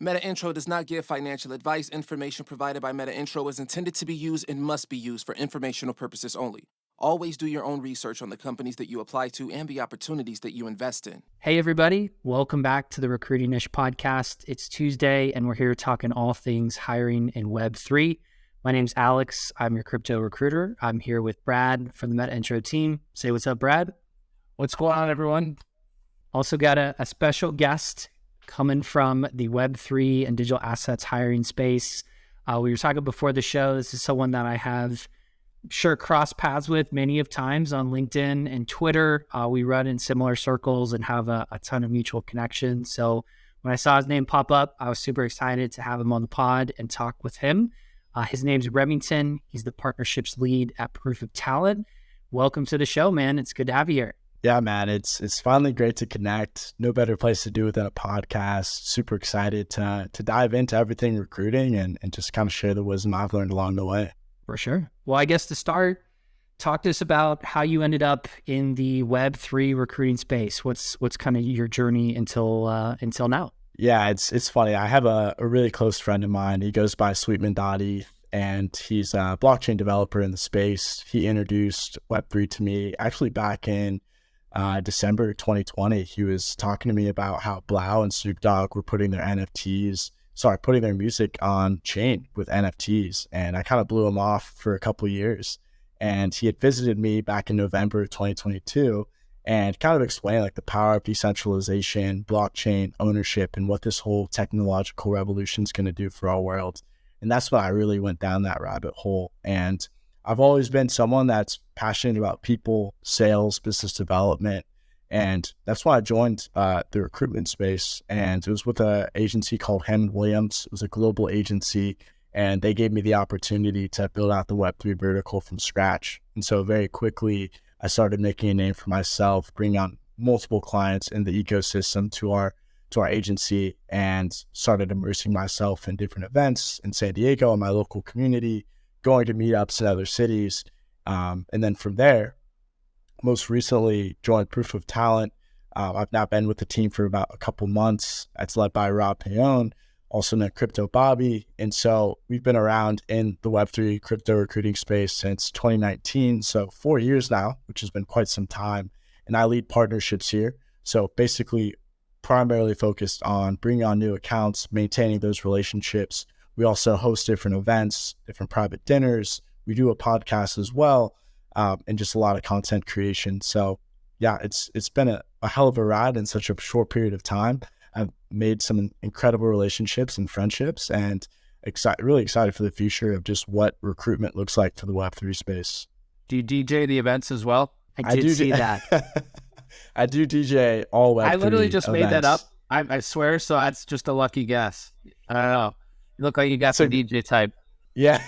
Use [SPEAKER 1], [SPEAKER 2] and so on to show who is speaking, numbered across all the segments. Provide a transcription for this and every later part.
[SPEAKER 1] Metaintro does not give financial advice. Information provided by Metaintro is intended to be used and must be used for informational purposes only. Always do your own research on the companies that you apply to and the opportunities that you invest in.
[SPEAKER 2] Hey, everybody. Welcome back to the Recruiting-ish podcast. It's Tuesday, and we're here talking all things hiring in Web3. My name's Alex. I'm your crypto recruiter. I'm here with Brad from the Metaintro team. Say what's up, Brad.
[SPEAKER 3] What's going on, everyone?
[SPEAKER 2] Also got a special guest coming from the Web3 and digital assets hiring space. We were talking before the show. This is someone that I have crossed paths with many of times on LinkedIn and Twitter. We run in similar circles and have a ton of mutual connections. So when I saw his name pop up, I was super excited to have him on the pod and talk with him. His name's Remington. He's the partnerships lead at Proof of Talent. Welcome to the show, man. It's good to have you here.
[SPEAKER 3] Yeah, man, it's finally great to connect. No better place to do it than a podcast. Super excited to dive into everything recruiting and just kind of share the wisdom I've learned along the way.
[SPEAKER 2] For sure. Well, I guess to start, talk to us about how you ended up in the Web3 recruiting space. What's kind of your journey until now?
[SPEAKER 3] Yeah, it's funny. I have a really close friend of mine. He goes by Sweetman Dottie, and he's a blockchain developer in the space. He introduced Web3 to me actually back in December 2020. He was talking to me about how Blau and Snoop Dogg were putting their music on chain with NFTs. And I kind of blew him off for a couple of years. And he had visited me back in November 2022 and kind of explained like the power of decentralization, blockchain ownership, and what this whole technological revolution is going to do for our world. And that's why I really went down that rabbit hole. And I've always been someone that's passionate about people, sales, business development. And that's why I joined the recruitment space. And it was with an agency called Hammond Williams. It was a global agency. And they gave me the opportunity to build out the Web3 vertical from scratch. And so very quickly, I started making a name for myself, bringing on multiple clients in the ecosystem to our agency, and started immersing myself in different events in San Diego and my local community, going to meetups in other cities. And then from there, most recently joined Proof of Talent. I've now been with the team for about a couple months. It's led by Rob Payon, also known Crypto Bobby. And so we've been around in the Web3 crypto recruiting space since 2019. So 4 years now, which has been quite some time. And I lead partnerships here. So basically primarily focused on bringing on new accounts, maintaining those relationships. We also host different events, different private dinners. We do a podcast as well, and just a lot of content creation. So yeah, it's been a hell of a ride in such a short period of time. I've made some incredible relationships and friendships, and really excited for the future of just what recruitment looks like for the Web3 space.
[SPEAKER 4] Do you DJ the events as well?
[SPEAKER 2] I did see that.
[SPEAKER 3] I do DJ all Web3
[SPEAKER 4] I literally just
[SPEAKER 3] events.
[SPEAKER 4] made that up. I swear, so that's just a lucky guess. I don't know. You look like you got some DJ type.
[SPEAKER 3] Yeah.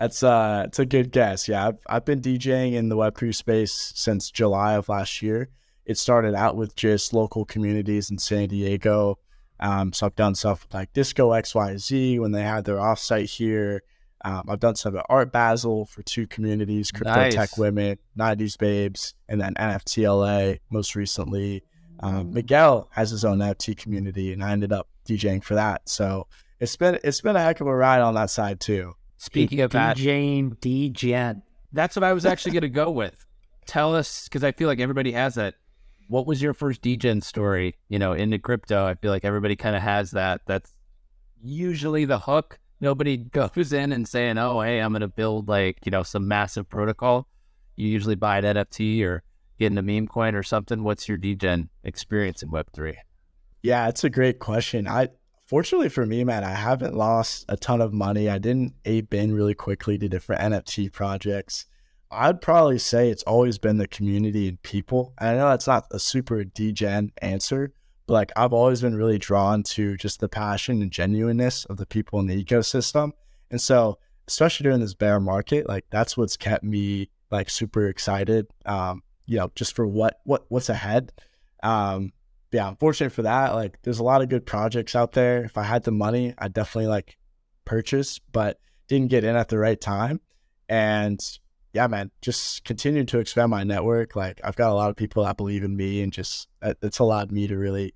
[SPEAKER 3] It's a good guess. Yeah, I've been DJing in the Web3 space since July of last year. It started out with just local communities in San Diego. So I've done stuff with like Disco XYZ when they had their offsite here. I've done stuff at Art Basel for 2 communities, Crypto Tech Women, 90s Babes, and then NFTLA most recently. Miguel has his own NFT community, and I ended up DJing for that. So it's been a heck of a ride on that side too.
[SPEAKER 4] Speaking of that,
[SPEAKER 2] DJing.
[SPEAKER 4] that's what I was actually going to go with. Tell us, because I feel like everybody has that. What was your first DJing story, into crypto? I feel like everybody kind of has that. That's usually the hook. Nobody goes in and saying, oh, hey, I'm going to build some massive protocol. You usually buy an NFT or get into meme coin or something. What's your DJing experience in Web3?
[SPEAKER 3] Yeah, it's a great question. Fortunately for me, man, I haven't lost a ton of money. I didn't ape in really quickly to different NFT projects. I'd probably say it's always been the community and people. And I know that's not a super degen answer, but like I've always been really drawn to just the passion and genuineness of the people in the ecosystem. And so, especially during this bear market, like that's what's kept me like super excited, just for what's ahead. Yeah, I'm fortunate for that. Like there's a lot of good projects out there. If I had the money, I'd definitely like purchase, but didn't get in at the right time. And yeah, man, just continue to expand my network. Like I've got a lot of people that believe in me, and just it's allowed me to really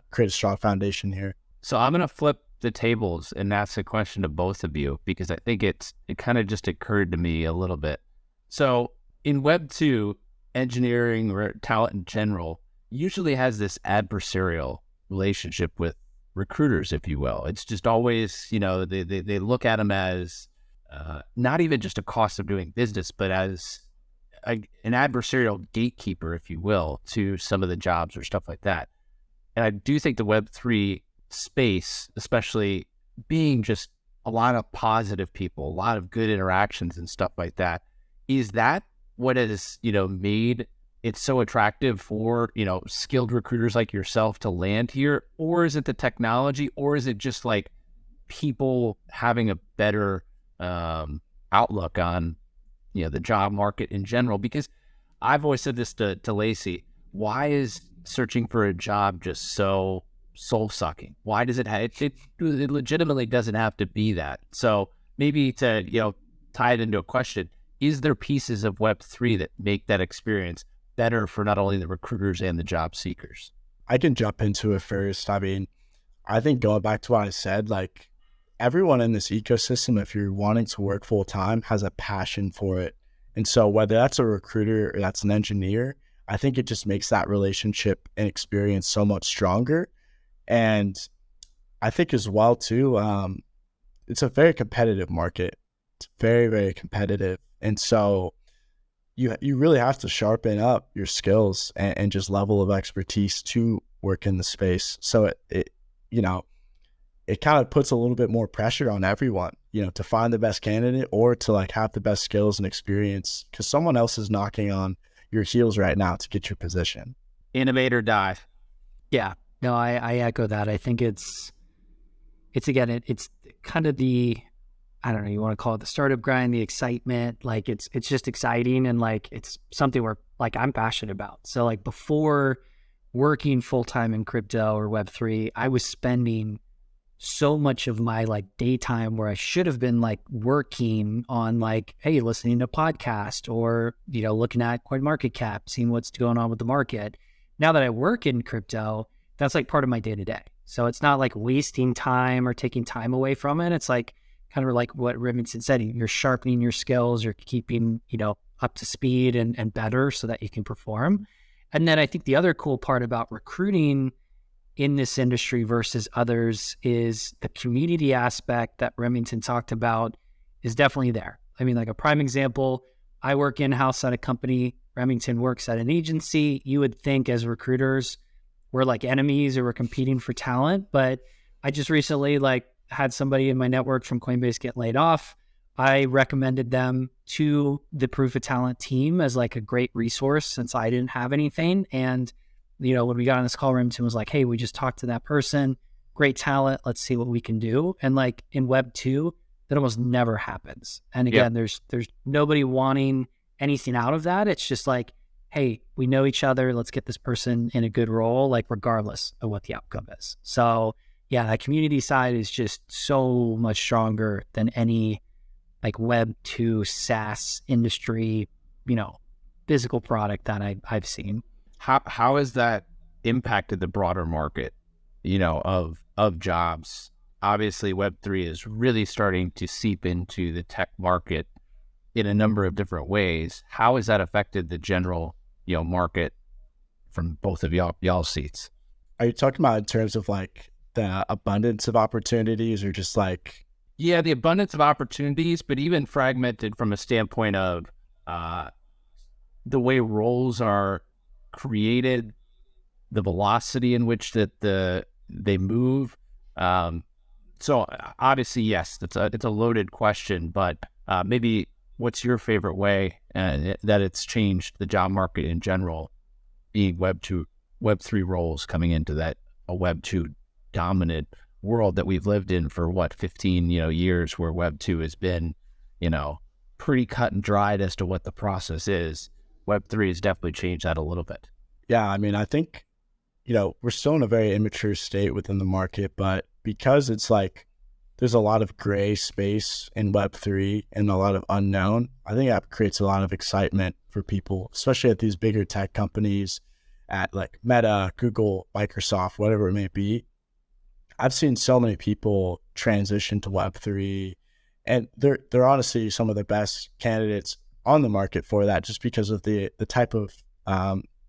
[SPEAKER 3] create a strong foundation here.
[SPEAKER 4] So I'm going to flip the tables and ask a question to both of you, because I think it kind of just occurred to me a little bit. So in Web 2, engineering or talent in general usually has this adversarial relationship with recruiters, if you will. It's just always, they look at them as not even just a cost of doing business, but as an adversarial gatekeeper, if you will, to some of the jobs or stuff like that. And I do think the Web3 space, especially being just a lot of positive people, a lot of good interactions and stuff like that, is that what has, made it so attractive for, skilled recruiters like yourself to land here? Or is it the technology, or is it just like people having a better outlook on, the job market in general? Because I've always said this to Lacey, why is searching for a job just so soul-sucking? Why does it legitimately doesn't have to be that? So maybe to, tie it into a question, is there pieces of Web3 that make that experience better for not only the recruiters and the job seekers?
[SPEAKER 3] I can jump into it first. I mean, I think going back to what I said, like everyone in this ecosystem, if you're wanting to work full time, has a passion for it. And so whether that's a recruiter or that's an engineer, I think it just makes that relationship and experience so much stronger. And I think as well too, it's a very competitive market. It's very, very competitive. And so you really have to sharpen up your skills and just level of expertise to work in the space. So it kind of puts a little bit more pressure on everyone, to find the best candidate or to like have the best skills and experience, because someone else is knocking on your heels right now to get your position.
[SPEAKER 4] Innovate or die.
[SPEAKER 2] Yeah, no, I echo that. I think it's kind of the, I don't know, you want to call it the startup grind, the excitement. Like it's just exciting, and like it's something where like I'm passionate about. So like before working full time in crypto or Web3, I was spending so much of my like daytime where I should have been like working on like, hey, listening to podcast or, looking at CoinMarketCap, seeing what's going on with the market. Now that I work in crypto, that's like part of my day to day. So it's not like wasting time or taking time away from it. It's like kind of like what Remington said, you're sharpening your skills, you're keeping, up to speed and better so that you can perform. And then I think the other cool part about recruiting in this industry versus others is the community aspect that Remington talked about is definitely there. I mean, like a prime example, I work in-house at a company, Remington works at an agency. You would think as recruiters, we're like enemies or we're competing for talent. But I just recently like had somebody in my network from Coinbase get laid off. I recommended them to the Proof of Talent team as like a great resource since I didn't have anything. And when we got on this call, Remington was like, hey, we just talked to that person, great talent, let's see what we can do. And like in Web 2, that almost never happens. And again, there's nobody wanting anything out of that. It's just like, hey, we know each other, let's get this person in a good role, like regardless of what the outcome is. So yeah, that community side is just so much stronger than any like Web 2 SaaS industry, physical product that I've seen.
[SPEAKER 4] How has that impacted the broader market, of jobs? Obviously, Web3 is really starting to seep into the tech market in a number of different ways. How has that affected the general, market from both of y'all's seats?
[SPEAKER 3] Are you talking about in terms of like the abundance of opportunities or just like?
[SPEAKER 4] Yeah, the abundance of opportunities, but even fragmented from a standpoint of the way roles are created, the velocity in which they move. So obviously, yes, it's a loaded question, but maybe what's your favorite way that it's changed the job market in general, being Web3 roles coming into that a Web2 dominant world that we've lived in for 15 years, where Web2 has been pretty cut and dried as to what the process is. Web3 has definitely changed that a little bit.
[SPEAKER 3] Yeah, I mean, I think, we're still in a very immature state within the market, but because it's like there's a lot of gray space in Web3 and a lot of unknown, I think that creates a lot of excitement for people, especially at these bigger tech companies, at like Meta, Google, Microsoft, whatever it may be. I've seen so many people transition to Web3, and they're honestly some of the best candidates on the market for that, just because of the type of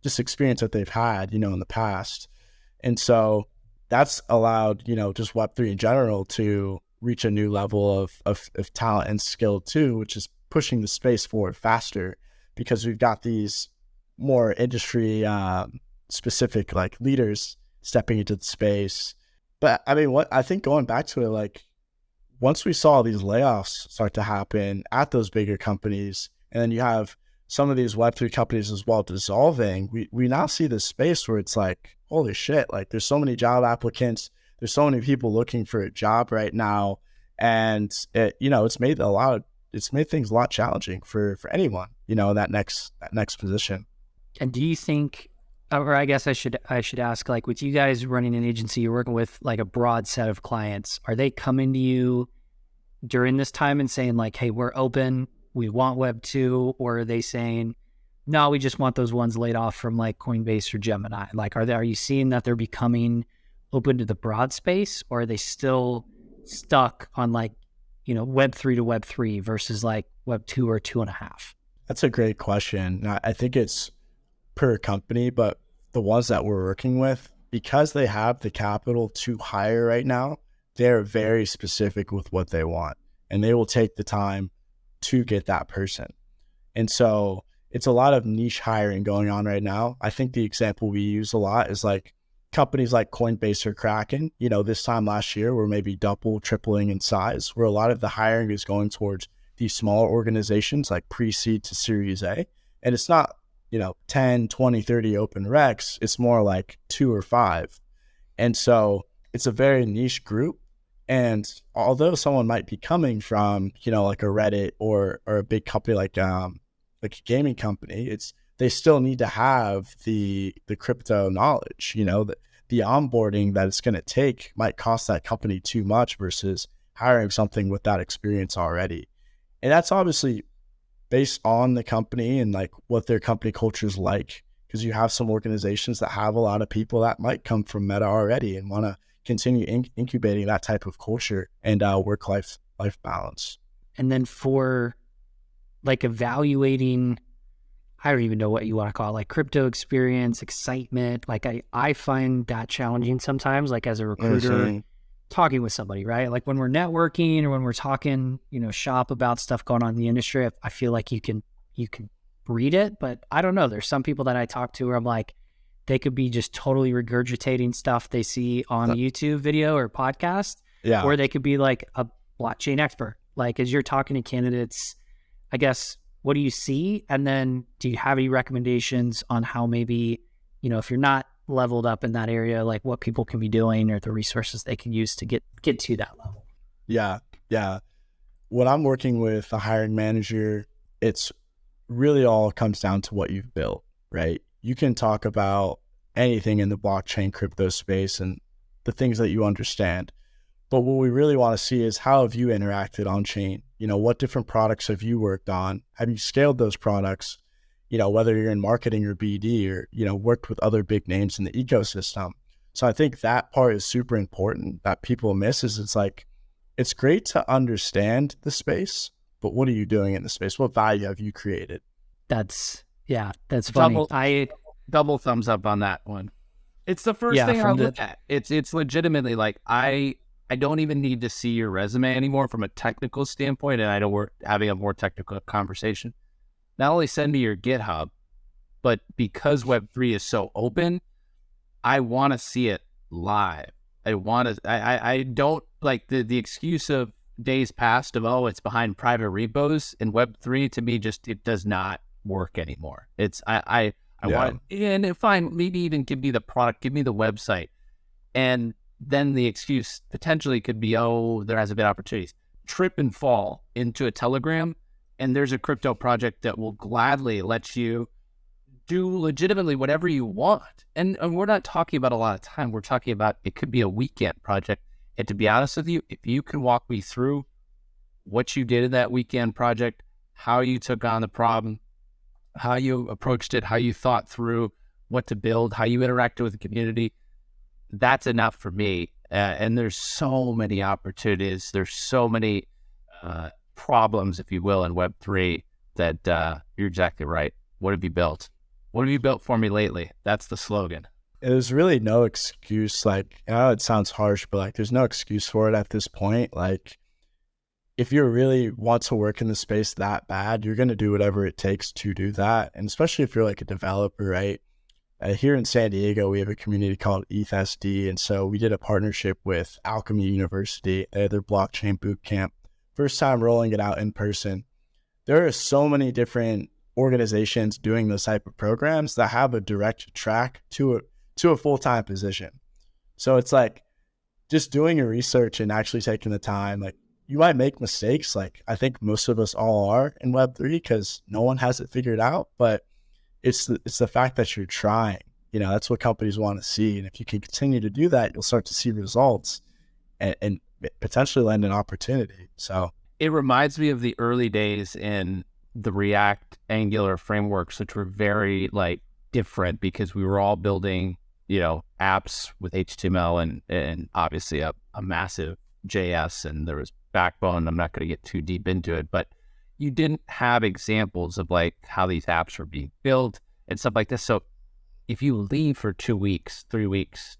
[SPEAKER 3] just experience that they've had, in the past. And so that's allowed, just Web3 in general to reach a new level of talent and skill too, which is pushing the space forward faster, because we've got these more industry specific like leaders stepping into the space. But I mean, what I think, going back to it, like, once we saw these layoffs start to happen at those bigger companies, and then you have some of these Web3 companies as well dissolving, we now see this space where it's like, holy shit, like there's so many job applicants, there's so many people looking for a job right now. And it's made things a lot challenging for anyone, in that next position.
[SPEAKER 2] And do you think, or I guess I should ask, like, with you guys running an agency, you're working with like a broad set of clients. Are they coming to you during this time and saying like, hey, we're open, we want Web 2, or are they saying, no, we just want those ones laid off from like Coinbase or Gemini? Like, are you seeing that they're becoming open to the broad space, or are they still stuck on like, Web 3 to Web 3 versus like Web 2 or 2.5?
[SPEAKER 3] That's a great question. I think it's per company, but the ones that we're working with, because they have the capital to hire right now, they're very specific with what they want, and they will take the time to get that person. And so it's a lot of niche hiring going on right now. I think the example we use a lot is like companies like Coinbase or Kraken, this time last year were maybe tripling in size, where a lot of the hiring is going towards these smaller organizations like pre-seed to Series A. And it's not, 10, 20, 30 open recs. It's more like 2 or 5. And so it's a very niche group. And although someone might be coming from, like a Reddit or a big company like a gaming company, they still need to have the crypto knowledge. The onboarding that it's going to take might cost that company too much versus hiring something with that experience already. And that's obviously based on the company and like what their company culture is like, because you have some organizations that have a lot of people that might come from Meta already and want to continue incubating that type of culture and work-life balance.
[SPEAKER 2] And then for like evaluating, I don't even know what you want to call it, like crypto experience, excitement. Like I find that challenging sometimes, like as a recruiter, talking with somebody, right? Like when we're networking or when we're talking, shop about stuff going on in the industry, I feel like you can read it, but I don't know. There's some people that I talk to where I'm like, they could be just totally regurgitating stuff they see on a YouTube video or podcast, or they could be like a blockchain expert. Like, as you're talking to candidates, I guess, what do you see? And then do you have any recommendations on how maybe, if you're not leveled up in that area, like what people can be doing or the resources they can use to get to that level?
[SPEAKER 3] Yeah. When I'm working with a hiring manager, it's really all comes down to what you've built, right? You can talk about anything in the blockchain crypto space and the things that you understand. But what we really want to see is, how have you interacted on chain? What different products have you worked on? Have you scaled those products? Whether you're in marketing or BD or, worked with other big names in the ecosystem. So I think that part is super important that people miss. Is it's like, it's great to understand the space, but what are you doing in the space? What value have you created?
[SPEAKER 2] That's funny.
[SPEAKER 4] Double thumbs up on that one. It's the first thing I look at. It's legitimately like, I don't even need to see your resume anymore from a technical standpoint, and I know we're having a more technical conversation. Not only send me your GitHub, but because Web3 is so open, I want to see it live. I don't like the excuse of days past of, oh, it's behind private repos in Web3. To me, it does not work anymore. I want, and fine, maybe even give me the product, give me the website. And then the excuse potentially could be, oh, there hasn't been opportunities. Trip and fall into a Telegram, and there's a crypto project that will gladly let you do legitimately whatever you want. And we're not talking about a lot of time. We're talking about, it could be a weekend project. And to be honest with you, if you can walk me through what you did in that weekend project, how you took on the problem, how you approached it, how you thought through what to build, how you interacted with the community, that's enough for me. And there's so many opportunities. There's so many problems, if you will, in Web3 that you're exactly right. What have you built? What have you built for me lately? That's the slogan.
[SPEAKER 3] There's really no excuse. Like, I know it sounds harsh, but like, there's no excuse for it at this point. Like, if you really want to work in the space that bad, you're going to do whatever it takes to do that. And especially if you're like a developer, right? Here in San Diego, we have a community called ETHSD. And so we did a partnership with Alchemy University. They had their blockchain boot camp. First time rolling it out in person. There are so many different organizations doing those type of programs that have a direct track to a full-time position. So it's like just doing your research and actually taking the time. Like, you might make mistakes. Like, I think most of us all are in Web3 because no one has it figured out, but it's the fact that you're trying. You know, that's what companies want to see. And if you can continue to do that, you'll start to see results and potentially land an opportunity. So
[SPEAKER 4] it reminds me of the early days in the React Angular frameworks, which were very like different because we were all building, you know, apps with HTML and obviously a massive JS, and there was Backbone. I'm not going to get too deep into it, but you didn't have examples of like how these apps were being built and stuff like this. So if you leave for 2 weeks, 3 weeks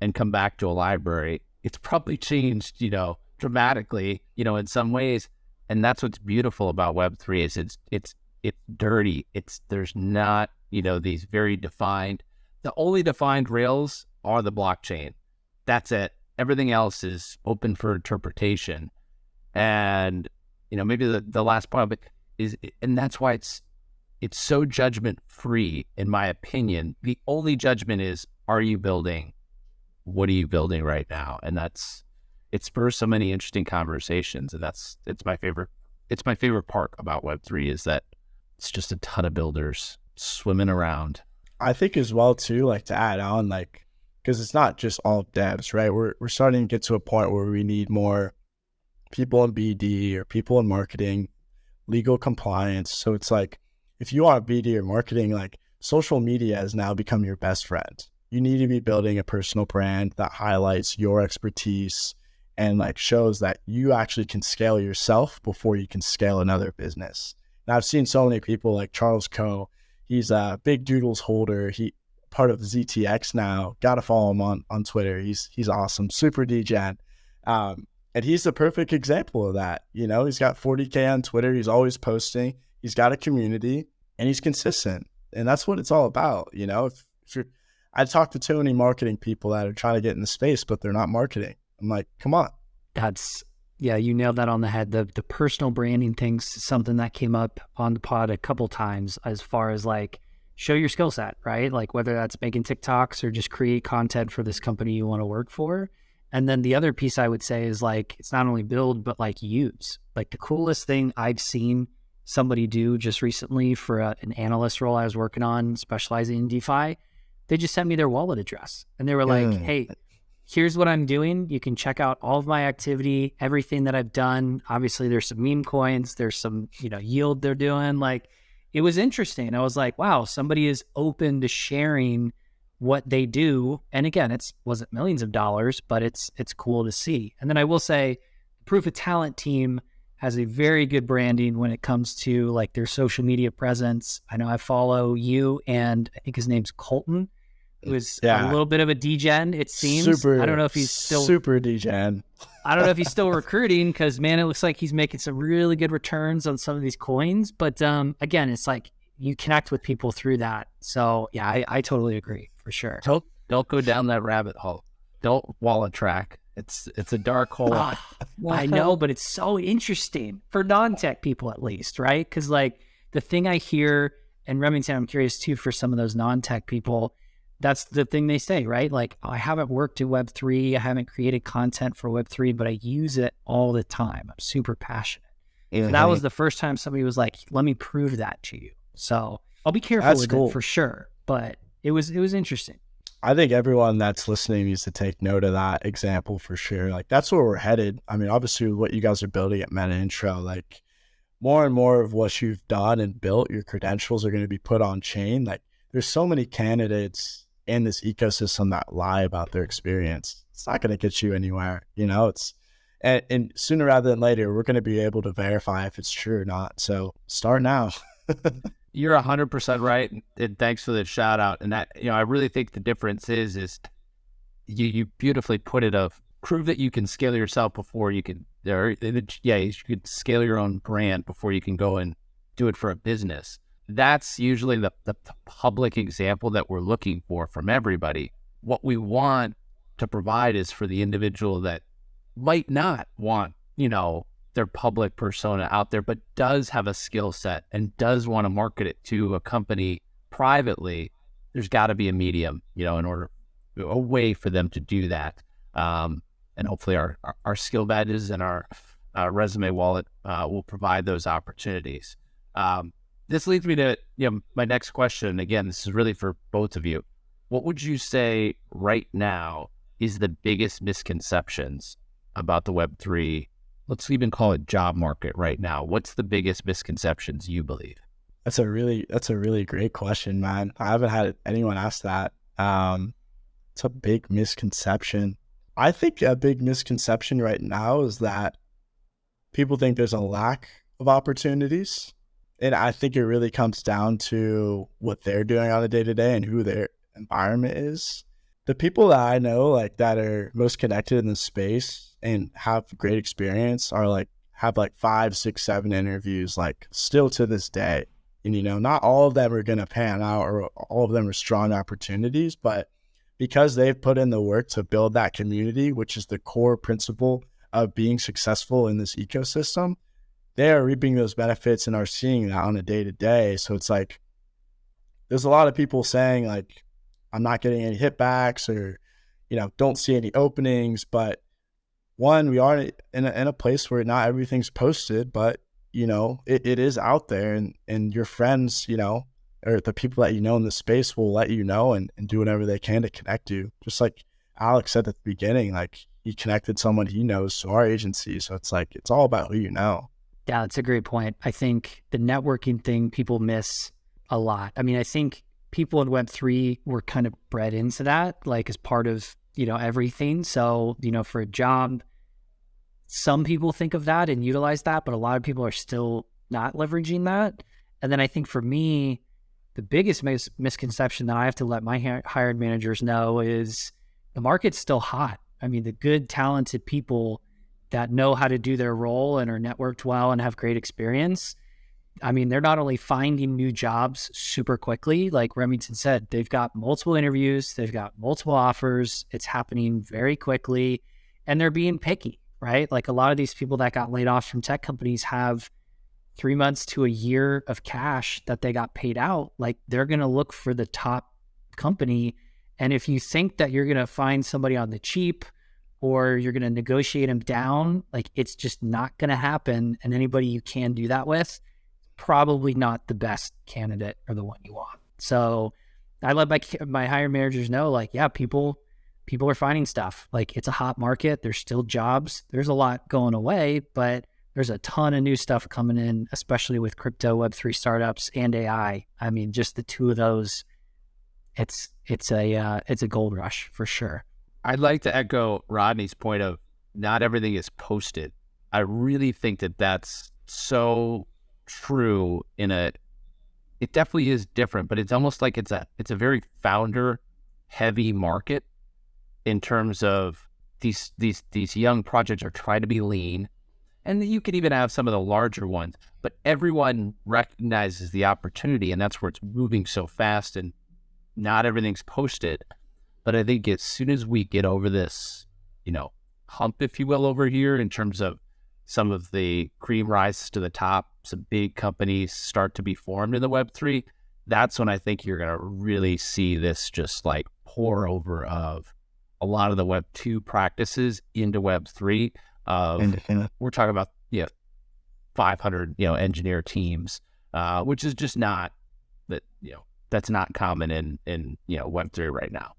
[SPEAKER 4] and come back to a library, it's probably changed, you know, dramatically, you know, in some ways. And that's what's beautiful about Web3 is it's dirty. There's not, you know, these very defined, the only defined rails are the blockchain. That's it. Everything else is open for interpretation. And, you know, maybe the last point of it is, and that's why it's so judgment free, in my opinion. The only judgment is, are you building? What are you building right now? And it spurs so many interesting conversations. And it's my favorite part about Web3 is that it's just a ton of builders swimming around.
[SPEAKER 3] I think as well too, like to add on, like, because it's not just all devs, right? We're starting to get to a point where we need more people in BD or people in marketing, legal compliance. So it's like, if you are BD or marketing, like social media has now become your best friend. You need to be building a personal brand that highlights your expertise and like shows that you actually can scale yourself before you can scale another business. And I've seen so many people like Charles Coe. He's a big Doodles holder. He part of ZTX now. Got to follow him on Twitter. He's awesome. Super degen. And he's the perfect example of that. You know, he's got 40K on Twitter. He's always posting. He's got a community and he's consistent. And that's what it's all about. You know, if you're, I talk to too many marketing people that are trying to get in the space, but they're not marketing. I'm like, come on.
[SPEAKER 2] Yeah, you nailed that on the head. The personal branding thing's something that came up on the pod a couple times as far as like, show your skill set, right? Like whether that's making TikToks or just create content for this company you want to work for. And then the other piece I would say is like, it's not only build, but like use. Like the coolest thing I've seen somebody do just recently for an analyst role I was working on, specializing in DeFi, they just sent me their wallet address. And they were like, hey, here's what I'm doing. You can check out all of my activity, everything that I've done. Obviously, there's some meme coins. There's some, you know, yield they're doing. Like, it was interesting. I was like, wow, somebody is open to sharing what they do. And again, wasn't millions of dollars, but it's cool to see. And then I will say, Proof of Talent team has a very good branding when it comes to like their social media presence. I know I follow you and I think his name's Colton, who is a little bit of a degen, it seems. I don't know if he's still
[SPEAKER 3] super degen.
[SPEAKER 2] I don't know if he's still recruiting because, man, it looks like he's making some really good returns on some of these coins. But again, it's like you connect with people through that. So yeah, I totally agree for sure.
[SPEAKER 4] Don't go down that rabbit hole. Don't wallet track. It's a dark hole.
[SPEAKER 2] I know, but it's so interesting for non-tech people at least, right? Because like the thing I hear, and Remington, I'm curious too, for some of those non-tech people, that's the thing they say, right? Like, I haven't worked in Web3, I haven't created content for Web3, but I use it all the time. I'm super passionate. So that was the first time somebody was like, let me prove that to you. So I'll be careful with it for sure, but it was interesting.
[SPEAKER 3] I think everyone that's listening needs to take note of that example for sure. Like, that's where we're headed. I mean, obviously what you guys are building at Metaintro, like more and more of what you've done and built, your credentials are going to be put on chain. Like, there's so many candidates in this ecosystem that lie about their experience. it's not going to get you anywhere. And sooner rather than later, we're going to be able to verify if it's true or not. So start now.
[SPEAKER 4] You're 100% right. And thanks for the shout out. And that, I really think the difference is you beautifully put it of prove that you can scale yourself before you can, you could scale your own brand before you can go and do it for a business. That's usually the public example that we're looking for from everybody. What we want to provide is for the individual that might not want, their public persona out there, but does have a skill set and does want to market it to a company privately. There's got to be a medium, a way for them to do that. And hopefully our skill badges and our resume wallet will provide those opportunities. This leads me to my next question. Again, this is really for both of you. What would you say right now is the biggest misconceptions about the Web3? Let's even call it job market right now. What's the biggest misconceptions you believe?
[SPEAKER 3] That's a really great question, man. I haven't had anyone ask that. It's a big misconception. I think a big misconception right now is that people think there's a lack of opportunities. And I think it really comes down to what they're doing on a day-to-day and who their environment is. The people that I know that are most connected in the space and have great experience are have 5, 6, 7 interviews still to this day. And not all of them are going to pan out or all of them are strong opportunities, but because they've put in the work to build that community, which is the core principle of being successful in this ecosystem, they are reaping those benefits and are seeing that on a day-to-day. So it's there's a lot of people saying I'm not getting any hitbacks or, don't see any openings. But one, we are in a place where not everything's posted, but, it is out there and your friends, or the people that in the space will let you know and do whatever they can to connect you. Just like Alex said at the beginning, he connected someone he knows to our agency. So it's it's all about who you know.
[SPEAKER 2] Yeah, that's a great point. I think the networking thing people miss a lot. I mean, I think people in Web3 were kind of bred into that, as part of, everything. So, for a job, some people think of that and utilize that, but a lot of people are still not leveraging that. And then I think for me, the biggest misconception that I have to let my hired managers know is the market's still hot. I mean, the good, talented people that know how to do their role and are networked well and have great experience, I mean, they're not only finding new jobs super quickly, like Remington said, they've got multiple interviews, they've got multiple offers, it's happening very quickly, and they're being picky, right? A lot of these people that got laid off from tech companies have 3 months to a year of cash that they got paid out. They're going to look for the top company. And if you think that you're going to find somebody on the cheap or you're going to negotiate them down, it's just not going to happen. And anybody you can do that with, probably not the best candidate or the one you want. So I let my hiring managers know, yeah, people are finding stuff. It's a hot market. There's still jobs. There's a lot going away, but there's a ton of new stuff coming in, especially with crypto, Web3 startups, and AI. I mean, just the two of those, it's a gold rush for sure.
[SPEAKER 4] I'd like to echo Rodney's point of not everything is posted. I really think that that's so true it definitely is different, but it's almost like it's a very founder heavy market in terms of these young projects are trying to be lean. And you could even have some of the larger ones, but everyone recognizes the opportunity, and that's where it's moving so fast and not everything's posted. But I think as soon as we get over this, hump, if you will, over here in terms of some of the cream rises to the top, some big companies start to be formed in the Web3, that's when I think you're going to really see this just pour over of a lot of the Web2 practices into Web3. We're talking about 500 engineer teams, which is just not that that's not common in Web3 right now.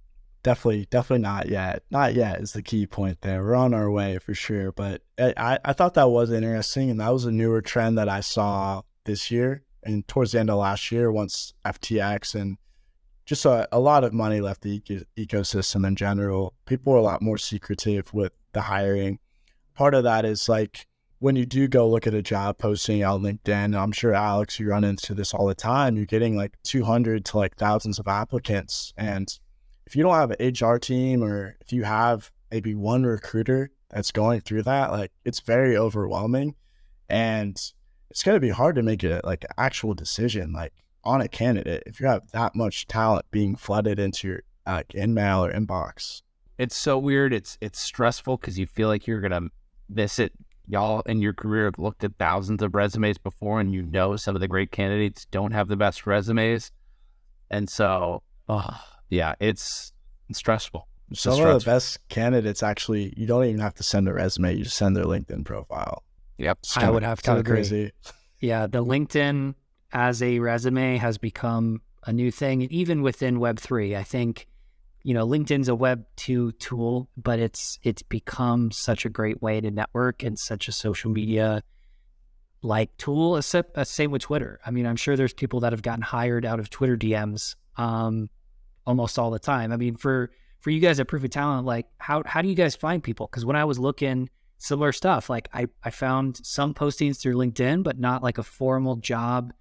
[SPEAKER 3] Definitely not yet. Not yet is the key point there. We're on our way for sure. But I thought that was interesting, and that was a newer trend that I saw this year and towards the end of last year once FTX and just a lot of money left the ecosystem in general. People are a lot more secretive with the hiring. Part of that is like when you do go look at a job posting on LinkedIn, I'm sure Alex, you run into this all the time. You're getting like 200 to like thousands of applicants. And if you don't have an HR team, or if you have maybe one recruiter that's going through that, like it's very overwhelming, and it's going to be hard to make a like actual decision like on a candidate if you have that much talent being flooded into your email or inbox.
[SPEAKER 4] It's so weird. It's stressful because you feel like you're gonna miss it. Y'all in your career have looked at thousands of resumes before, and you know some of the great candidates don't have the best resumes, and so yeah, it's stressful.
[SPEAKER 3] Some of the best candidates actually, you don't even have to send a resume; you just send their LinkedIn profile.
[SPEAKER 4] Yep,
[SPEAKER 2] I would have to agree.
[SPEAKER 3] Crazy.
[SPEAKER 2] Yeah, the LinkedIn as a resume has become a new thing, even within Web3. I think, LinkedIn's a Web2 tool, but it's become such a great way to network and such a social media like tool. Same with Twitter. I mean, I'm sure there's people that have gotten hired out of Twitter DMs almost all the time. I mean, for you guys at Proof of Talent, like how do you guys find people? Because when I was looking, similar stuff, like I found some postings through LinkedIn, but not like a formal job,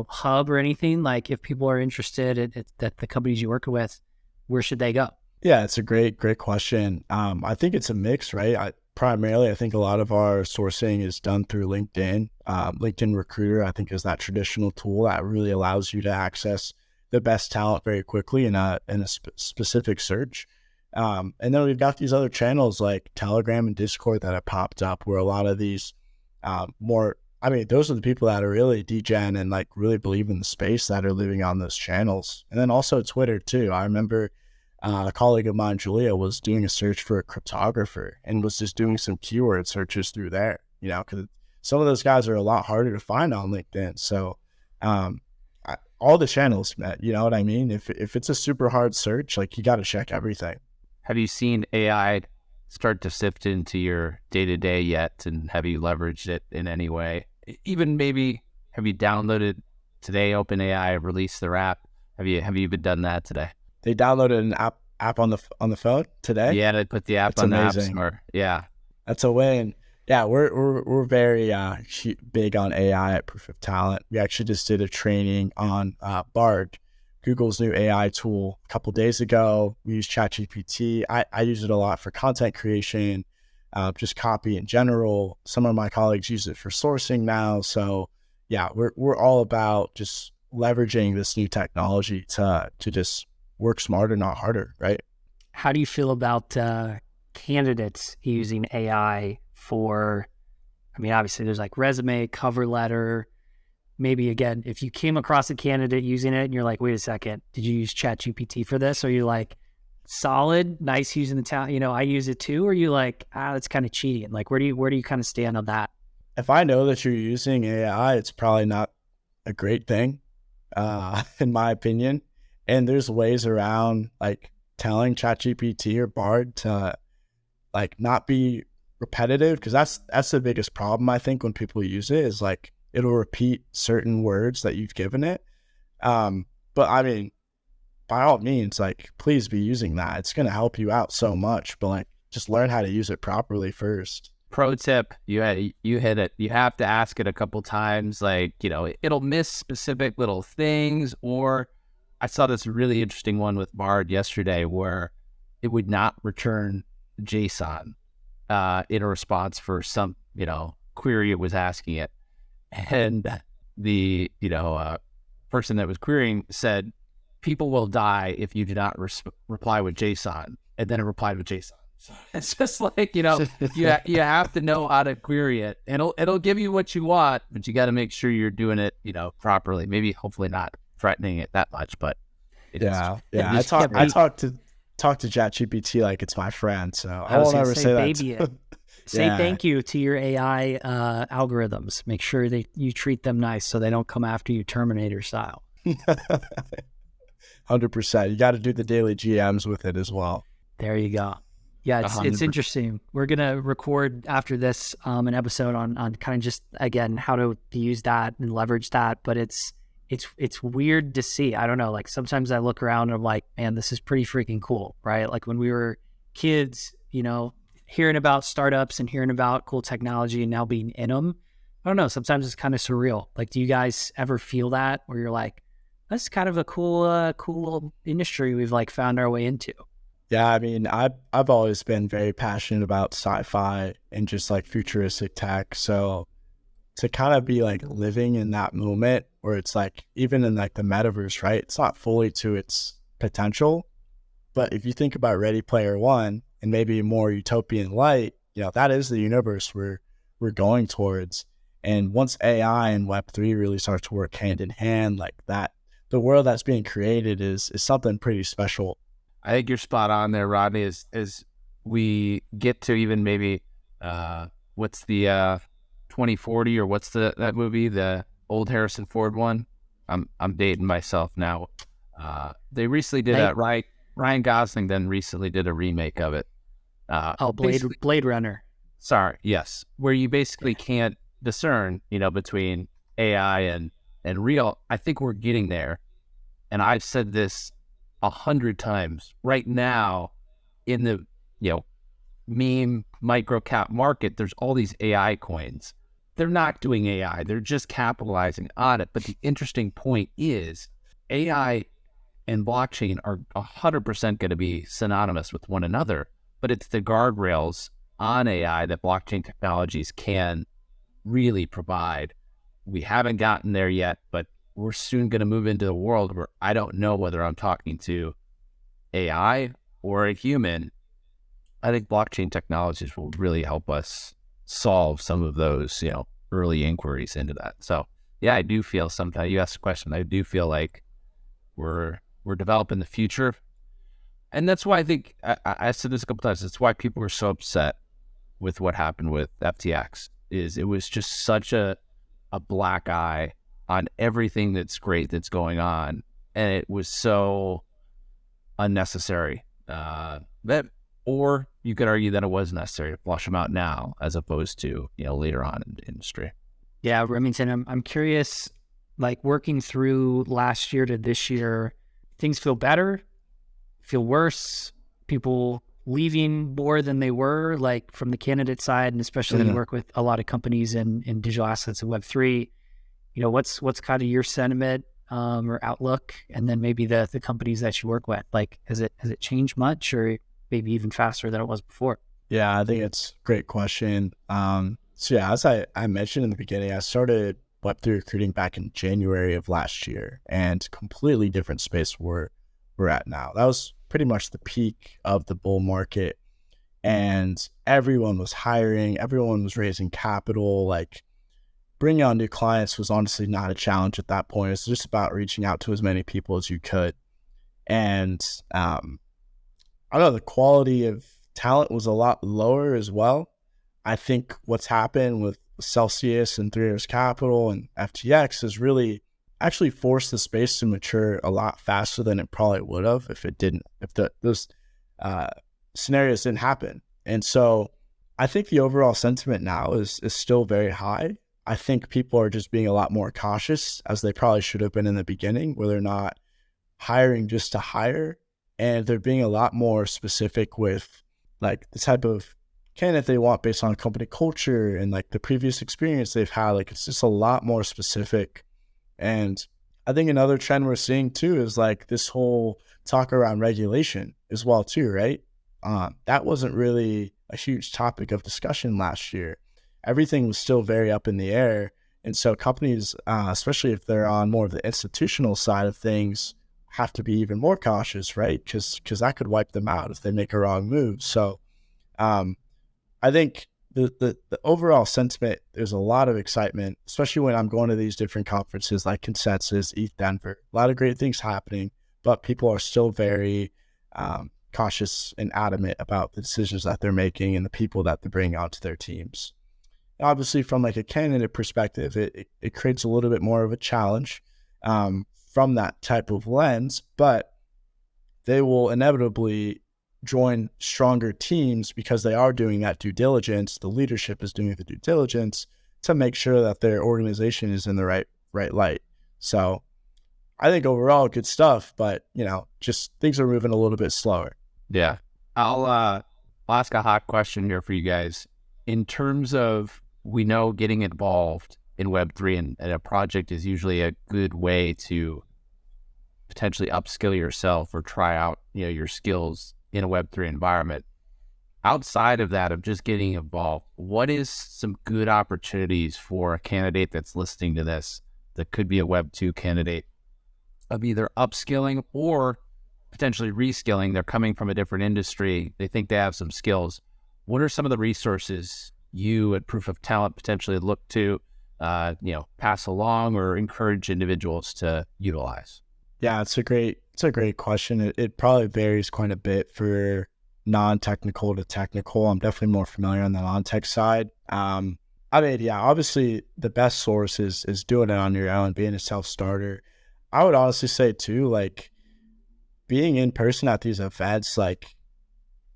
[SPEAKER 2] hub or anything. Like if people are interested at the companies you work with, where should they go?
[SPEAKER 3] Yeah, it's a great question. I think it's a mix, right? Primarily, I think a lot of our sourcing is done through LinkedIn. LinkedIn Recruiter, I think, is that traditional tool that really allows you to access the best talent very quickly in a specific search. And then we've got these other channels like Telegram and Discord that have popped up, where a lot of these those are the people that are really degen and like really believe in the space that are living on those channels. And then also Twitter too. I remember a colleague of mine, Julia, was doing a search for a cryptographer and was just doing some keyword searches through there, because some of those guys are a lot harder to find on LinkedIn. So all the channels, Matt, you know what I mean? If it's a super hard search, like you got to check everything.
[SPEAKER 4] Have you seen AI start to sift into your day-to-day yet? And have you leveraged it in any way? Even maybe, have you downloaded today, OpenAI released their app? Have you even done that today?
[SPEAKER 3] They downloaded an app on the phone today?
[SPEAKER 4] Yeah, they put the app on the App Store. Yeah.
[SPEAKER 3] That's a win. Yeah, we're very big on AI at Proof of Talent. We actually just did a training on Bard, Google's new AI tool, a couple days ago. We use ChatGPT. I use it a lot for content creation, just copy in general. Some of my colleagues use it for sourcing now. So yeah, we're all about just leveraging this new technology to just work smarter, not harder, right?
[SPEAKER 2] How do you feel about candidates using AI for, obviously there's like resume, cover letter. Maybe again, if you came across a candidate using it and you're like, wait a second, did you use ChatGPT for this? Or you're like, solid, nice using the talent, I use it too? Or you like, that's kind of cheating? Like, where do you kind of stand on that?
[SPEAKER 3] If I know that you're using AI, it's probably not a great thing, in my opinion. And there's ways around like telling ChatGPT or Bard to like not be repetitive, because that's the biggest problem I think when people use it, is like it'll repeat certain words that you've given it. But by all means, like please be using that. It's going to help you out so much, but like just learn how to use it properly first.
[SPEAKER 4] Pro tip, you hit it. You have to ask it a couple times. Like, it'll miss specific little things. Or I saw this really interesting one with Bard yesterday where it would not return JSON in a response for some, query it was asking it. And the, person that was querying said, people will die if you do not reply with JSON. And then it replied with JSON. So it's just like, you have to know how to query it. It'll give you what you want, but you got to make sure you're doing it, properly. Maybe hopefully not threatening it that much, but
[SPEAKER 3] yeah. I talk to ChatGPT like it's my friend, so I won't ever say that.
[SPEAKER 2] Say thank you to your AI algorithms. Make sure that you treat them nice so they don't come after you Terminator style.
[SPEAKER 3] 100%. You got to do the daily GMs with it as well.
[SPEAKER 2] There you go. Yeah, it's interesting. We're going to record after this an episode on kind of just, again, how to use that and leverage that. But it's it's weird to see. I don't know. Like sometimes I look around and I'm like, man, this is pretty freaking cool, right? Like when we were kids, hearing about startups and hearing about cool technology and now being in them. I don't know. Sometimes it's kind of surreal. Like, do you guys ever feel that where you're like, that's kind of a cool industry we've like found our way into?
[SPEAKER 3] Yeah, I mean, I've always been very passionate about sci-fi and just like futuristic tech. So to kind of be like living in that moment where it's like, even in like the metaverse, right? It's not fully to its potential. But if you think about Ready Player One and maybe more utopian light, that is the universe we're going towards. And once AI and Web3 really start to work hand in hand like that, the world that's being created is something pretty special.
[SPEAKER 4] I think you're spot on there, Rodney, as we get to even maybe, what's the 2040 or what's that movie, the old Harrison Ford one? I'm dating myself now. They recently did that, right? Ryan Gosling then recently did a remake of it.
[SPEAKER 2] Blade Runner.
[SPEAKER 4] Sorry, yes. Where you basically can't discern, between AI and real. I think we're getting there. And I've said this 100 times. Right now, in the meme micro cap market, there's all these AI coins. They're not doing AI. They're just capitalizing on it. But the interesting point is AI and blockchain are 100% going to be synonymous with one another. But it's the guardrails on AI that blockchain technologies can really provide. We haven't gotten there yet, but we're soon going to move into a world where I don't know whether I'm talking to AI or a human. I think blockchain technologies will really help us solve some of those, early inquiries into that. So yeah, I do feel sometimes, you asked a question, I do feel like we're developing the future. And that's why I think, I said this a couple times, that's why people were so upset with what happened with FTX, is it was just such a black eye on everything that's great that's going on. And it was so unnecessary. Or you could argue that it was necessary to flush them out now as opposed to, later on in the industry.
[SPEAKER 2] Yeah, Remington, I'm curious, like working through last year to this year, things feel better, feel worse, people leaving more than they were, like from the candidate side, and especially you work with a lot of companies in digital assets and Web3. What's kind of your sentiment or outlook, and then maybe the companies that you work with, like has it changed much, or maybe even faster than it was before?
[SPEAKER 3] Yeah, I think it's a great question. So yeah, as I mentioned in the beginning, I started Web3 recruiting back in January of last year, and completely different space we're at now. That was pretty much the peak of the bull market, and everyone was hiring, everyone was raising capital. Like bringing on new clients was honestly not a challenge at that point. It's just about reaching out to as many people as you could. And I don't know, the quality of talent was a lot lower as well. I think what's happened with Celsius and 3 Years Capital and FTX has really actually forced the space to mature a lot faster than it probably would have if those scenarios didn't happen. And so I think the overall sentiment now is still very high. I think people are just being a lot more cautious, as they probably should have been in the beginning, where they're not hiring just to hire, and they're being a lot more specific with like the type of candidate they want based on company culture and like the previous experience they've had. Like it's just a lot more specific. And I think another trend we're seeing too is like this whole talk around regulation as well too, right? That wasn't really a huge topic of discussion last year. Everything was still very up in the air. And so companies, especially if they're on more of the institutional side of things, have to be even more cautious, right? Because that could wipe them out if they make a wrong move. So I think the overall sentiment, there's a lot of excitement, especially when I'm going to these different conferences like Consensus, ETH Denver. A lot of great things happening, but people are still very cautious and adamant about the decisions that they're making and the people that they're bringing onto their teams. Obviously, from like a candidate perspective, it creates a little bit more of a challenge from that type of lens, but they will inevitably join stronger teams because they are doing that due diligence. The leadership is doing the due diligence to make sure that their organization is in the right light. So I think overall good stuff, but just things are moving a little bit slower.
[SPEAKER 4] Yeah. I'll ask a hot question here for you guys. In terms of, we know getting involved in Web3 and a project is usually a good way to potentially upskill yourself or try out, your skills in a Web3 environment. Outside of that, of just getting involved, what is some good opportunities for a candidate that's listening to this that could be a Web2 candidate of either upskilling or potentially reskilling? They're coming from a different industry. They think they have some skills. What are some of the resources you at Proof of Talent potentially look to, pass along or encourage individuals to utilize?
[SPEAKER 3] Yeah, it's a great question. It probably varies quite a bit for non-technical to technical. I'm definitely more familiar on the non-tech side. Obviously the best source is doing it on your own, being a self-starter. I would honestly say too, like being in person at these events, like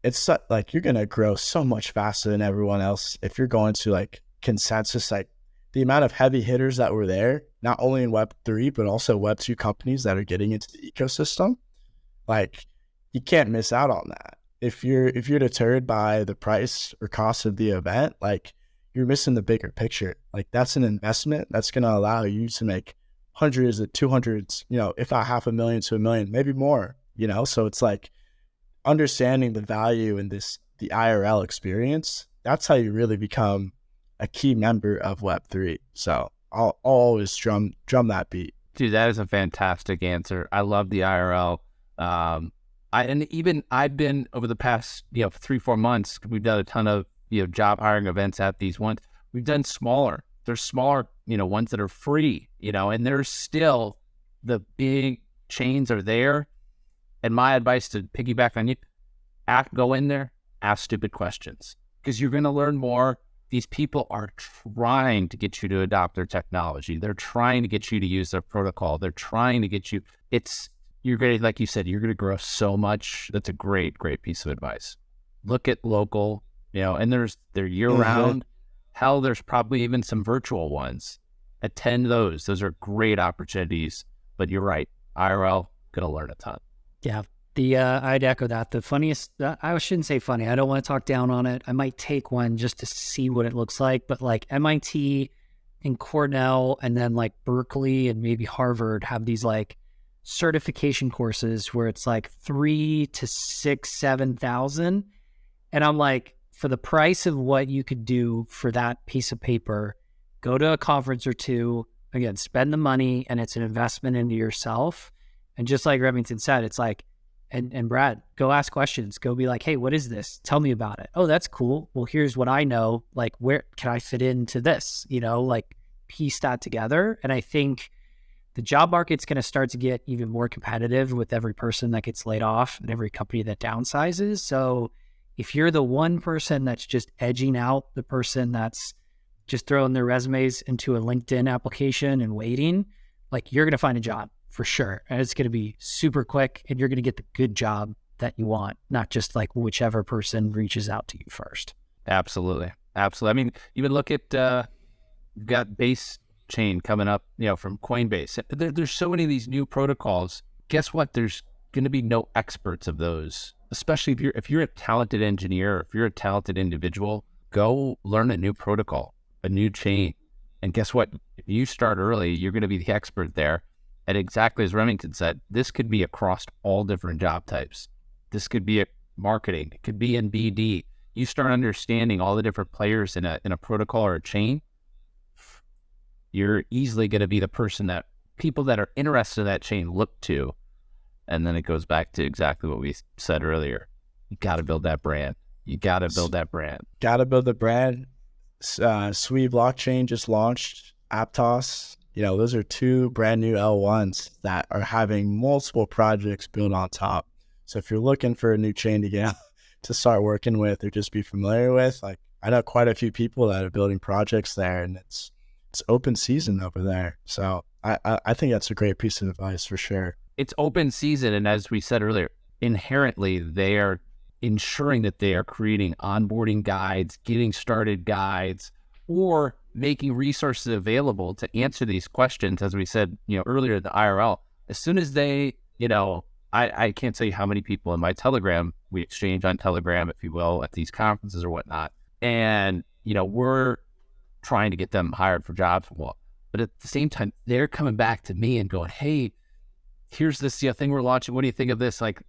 [SPEAKER 3] it's like you're gonna grow so much faster than everyone else if you're going to like consensus. Like the amount of heavy hitters that were there, not only in Web3 but also Web2 companies that are getting into the ecosystem, like you can't miss out on that. If you're deterred by the price or cost of the event, like you're missing the bigger picture. Like that's an investment that's going to allow you to make hundreds of 200s, if not $500,000 to $1 million, maybe more, So it's like understanding the value in the IRL experience. That's how you really become a key member of Web3. So I'll always drum that beat.
[SPEAKER 4] Dude, that is a fantastic answer. I love the IRL. I've been over the past 3-4 months, we've done a ton of job hiring events at these ones. We've done smaller. There's smaller ones that are free, and there's still the big chains are there. And my advice to piggyback on you, go in there, ask stupid questions, because you're going to learn more. These people are trying to get you to adopt their technology. They're trying to get you to use their protocol. They're trying to get you. You're going to, like you said, you're going to grow so much. That's a great piece of advice. Look at local, and they're year round. Hell, there's probably even some virtual ones. Attend those. Those are great opportunities. But you're right, IRL, going to learn a ton.
[SPEAKER 2] Yeah. I'd echo that. The funniest, I shouldn't say funny. I don't want to talk down on it. I might take one just to see what it looks like. But like MIT and Cornell and then like Berkeley and maybe Harvard have these like certification courses where it's like 3,000 to 6,000, 7,000. And I'm like, for the price of what you could do for that piece of paper, go to a conference or two, again, spend the money, and it's an investment into yourself. And just like Remington said, it's like, and Brad, go ask questions. Go be like, hey, what is this? Tell me about it. Oh, that's cool. Well, here's what I know. Like, where can I fit into this? Like piece that together. And I think the job market's going to start to get even more competitive with every person that gets laid off and every company that downsizes. So if you're the one person that's just edging out the person that's just throwing their resumes into a LinkedIn application and waiting, like you're going to find a job for sure. And it's going to be super quick and you're going to get the good job that you want, not just like whichever person reaches out to you first.
[SPEAKER 4] Absolutely. I mean, even look at, you've got Base Chain coming up, from Coinbase. There's so many of these new protocols. Guess what? There's going to be no experts of those, especially if you're a talented engineer, if you're a talented individual, go learn a new protocol, a new chain. And guess what? If you start early, you're going to be the expert there. And exactly as Remington said, this could be across all different job types. This could be marketing. It could be in BD. You start understanding all the different players in a protocol or a chain, you're easily going to be the person that people that are interested in that chain look to. And then it goes back to exactly what we said earlier. You got to build that brand. Got to build the brand. Sui blockchain just launched Aptos. Those are 2 brand new L1s that are having multiple projects built on top. So if you're looking for a new chain to get to start working with or just be familiar with, like I know quite a few people that are building projects there, and it's open season over there. So I think that's a great piece of advice for sure. It's open season. And as we said earlier, inherently they are ensuring that they are creating onboarding guides, getting started guides, or making resources available to answer these questions. As we said, earlier, the IRL, As soon as they, I can't tell you how many people in my Telegram, we exchange on Telegram, if you will, at these conferences or whatnot. And, we're trying to get them hired for jobs. Well, but at the same time, they're coming back to me and going, hey, here's this thing we're launching. What do you think of this? Like,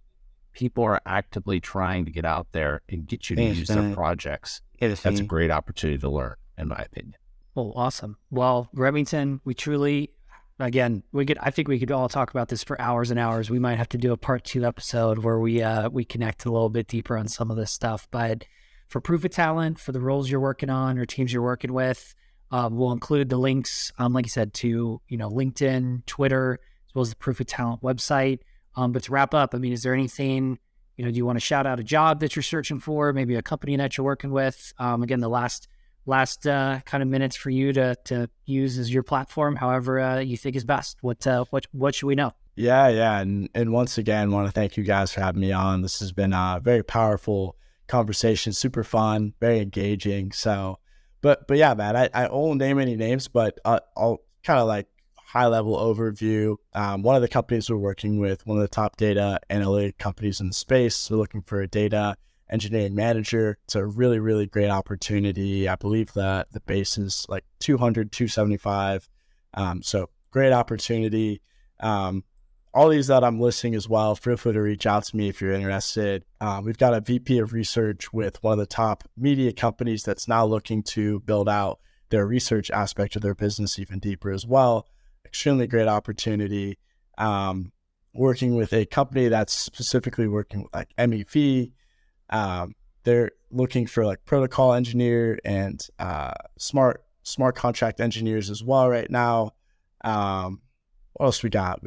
[SPEAKER 4] people are actively trying to get out there and get you to use their projects. That's a great opportunity to learn, in my opinion.
[SPEAKER 2] Well, awesome. Well, Remington, we truly, again, I think we could all talk about this for hours and hours. We might have to do a part 2 episode where we connect a little bit deeper on some of this stuff. But for Proof of Talent, for the roles you're working on or teams you're working with, we'll include the links, like you said, to, LinkedIn, Twitter, as well as the Proof of Talent website. But to wrap up, I mean, is there anything, do you want to shout out a job that you're searching for, maybe a company that you're working with? Again, the last kind of minutes for you to use as your platform, however you think is best. What should we know?
[SPEAKER 3] Yeah. And once again, want to thank you guys for having me on. This has been a very powerful conversation, super fun, very engaging. So, but yeah, man, I won't name any names, but I'll kind of like high level overview. One of the companies we're working with, one of the top data analytic companies in the space, we're looking for a data engineering manager. It's a really, really great opportunity. I believe that the base is like 275. So great opportunity. All these that I'm listing as well, feel free to reach out to me if you're interested. We've got a VP of research with one of the top media companies that's now looking to build out their research aspect of their business even deeper as well. Extremely great opportunity. Working with a company that's specifically working with like MEV. They're looking for like protocol engineer and smart contract engineers as well right now. What else we got?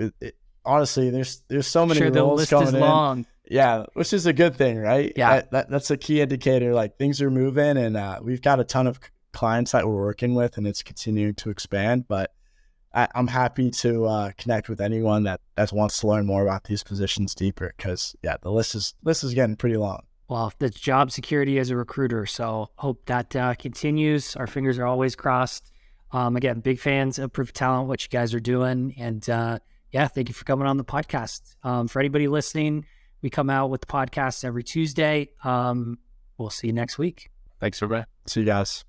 [SPEAKER 3] Honestly, there's so many roles
[SPEAKER 2] the list
[SPEAKER 3] coming
[SPEAKER 2] is
[SPEAKER 3] in.
[SPEAKER 2] long.
[SPEAKER 3] Yeah, which is a good thing, right?
[SPEAKER 2] Yeah,
[SPEAKER 3] that's a key indicator. Like things are moving, and we've got a ton of clients that we're working with, and it's continuing to expand. But I'm happy to connect with anyone that wants to learn more about these positions deeper, because the list is getting pretty long.
[SPEAKER 2] Well, that's job security as a recruiter. So hope that continues. Our fingers are always crossed. Again, big fans of Proof of Talent, what you guys are doing. And thank you for coming on the podcast. For anybody listening, we come out with the podcast every Tuesday. We'll see you next week.
[SPEAKER 4] Thanks, everybody.
[SPEAKER 3] See you guys.